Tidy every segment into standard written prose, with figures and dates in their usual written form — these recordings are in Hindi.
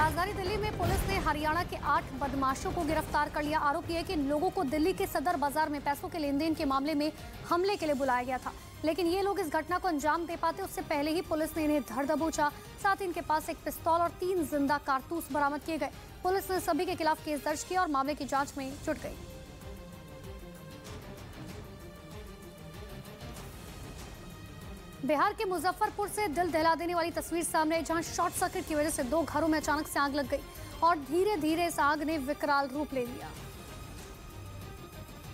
राजधानी दिल्ली में पुलिस ने हरियाणा के 8 बदमाशों को गिरफ्तार कर लिया। आरोप है कि इन लोगों को दिल्ली के सदर बाजार में पैसों के लेन देन के मामले में हमले के लिए बुलाया गया था, लेकिन ये लोग इस घटना को अंजाम दे पाते उससे पहले ही पुलिस ने इन्हें धर दबोचा। साथ ही इनके पास एक पिस्तौल और 3 जिंदा कारतूस बरामद किए गए। पुलिस ने सभी के खिलाफ केस दर्ज किया और मामले की जाँच में जुट गई। बिहार के मुजफ्फरपुर से दिल दहला देने वाली तस्वीर सामने आई, जहां शॉर्ट सर्किट की वजह से 2 घरों में अचानक से आग लग गई और धीरे धीरे इस आग ने विकराल रूप ले लिया,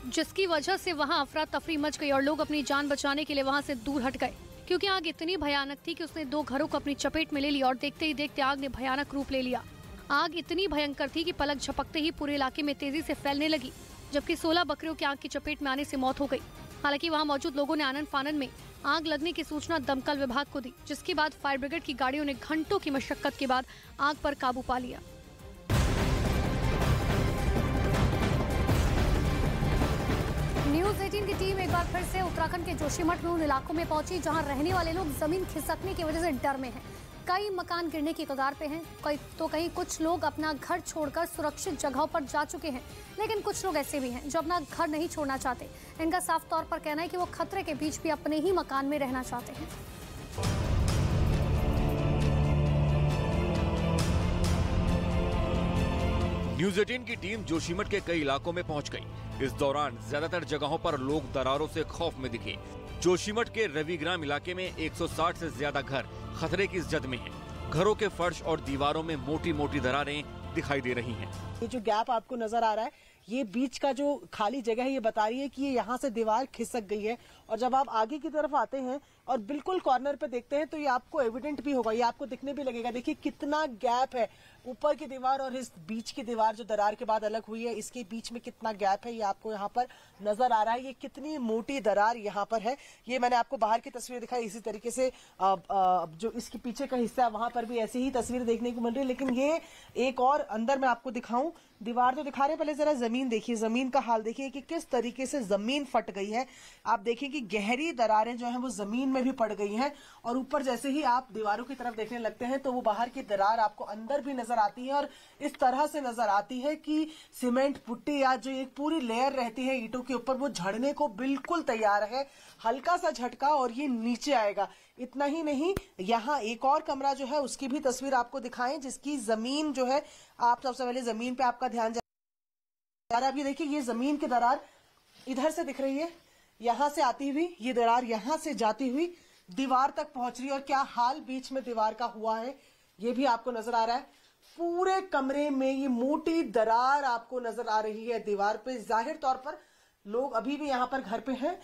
जिसकी वजह से वहां अफरा तफरी मच गई और लोग अपनी जान बचाने के लिए वहां से दूर हट गए, क्योंकि आग इतनी भयानक थी कि उसने 2 घरों को अपनी चपेट में ले लिया और देखते ही देखते आग ने भयानक रूप ले लिया। आग इतनी भयंकर थी कि पलक झपकते ही पूरे इलाके में तेजी से फैलने लगी, जबकि 16 बकरियों की आग की चपेट में आने से मौत हो गई। हालांकि वहां मौजूद लोगों ने आनन फानन में आग लगने की सूचना दमकल विभाग को दी, जिसके बाद फायर ब्रिगेड की गाड़ियों ने घंटों की मशक्कत के बाद आग पर काबू पा लिया। न्यूज़ 18 की टीम एक बार फिर से उत्तराखंड के जोशीमठ में उन इलाकों में पहुंची जहां रहने वाले लोग जमीन खिसकने की वजह से डर में हैं। कई मकान गिरने की कगार पे हैं, कहीं कुछ लोग अपना घर छोड़कर सुरक्षित जगहों पर जा चुके हैं, लेकिन कुछ लोग ऐसे भी हैं जो अपना घर नहीं छोड़ना चाहते। इनका साफ तौर पर कहना है कि वो खतरे के बीच भी अपने ही मकान में रहना चाहते हैं। न्यूज़ 18 की टीम जोशीमठ के कई इलाकों में पहुंच गई। इस दौरान ज्यादातर जगहों पर लोग दरारों से खौफ में दिखे। जोशीमठ के रविग्राम इलाके में 160 से ज्यादा घर खतरे की जद में हैं। घरों के फर्श और दीवारों में मोटी मोटी दरारें दिखाई दे रही हैं। ये जो गैप आपको नजर आ रहा है, ये बीच का जो खाली जगह है, ये बता रही है कि ये यहाँ से दीवार खिसक गई है। और जब आप आगे की तरफ आते हैं और बिल्कुल कॉर्नर पे देखते हैं तो ये आपको एविडेंट भी होगा, ये आपको दिखने भी लगेगा। देखिए कितना गैप है, ऊपर की दीवार और इस बीच की दीवार जो दरार के बाद अलग हुई है, इसके बीच में कितना गैप है ये आपको यहाँ पर नजर आ रहा है। ये कितनी मोटी दरार यहाँ पर है, ये मैंने आपको बाहर की तस्वीर दिखाई। इसी तरीके से जो इसके पीछे का हिस्सा है वहां पर भी ऐसी ही तस्वीर देखने को मिल रही है। लेकिन ये एक और अंदर मैं आपको दिखाऊं, दीवार तो दिखा रहे हैं, पहले जरा जमीन देखिए, जमीन का हाल देखिए कि किस तरीके से जमीन फट गई है। आप देखिए कि गहरी दरारें जो हैं वो जमीन में भी पड़ गई हैं और ऊपर जैसे ही आप दीवारों की तरफ देखने लगते हैं तो वो बाहर की दरार आपको अंदर भी नजर आती है और इस तरह से नजर आती है कि सीमेंट पुट्टी या जो एक पूरी लेयर रहती है ईंटों के ऊपर, वो झड़ने को बिल्कुल तैयार है। हल्का सा झटका और ये नीचे आएगा। इतना ही नहीं, यहाँ एक और कमरा जो है उसकी भी तस्वीर आपको दिखाएं, जिसकी जमीन जो है, आप सबसे पहले जमीन पे आपका ध्यान जा रहा है। अब ये देखिए, ये जमीन की दरार इधर से दिख रही है, यहां से आती हुई ये दरार यहां से जाती हुई दीवार तक पहुंच रही है। और क्या हाल बीच में दीवार का हुआ है ये भी आपको नजर आ रहा है। पूरे कमरे में ये मोटी दरार आपको नजर आ रही है दीवार पे। जाहिर तौर पर लोग अभी भी यहाँ पर घर पे हैं,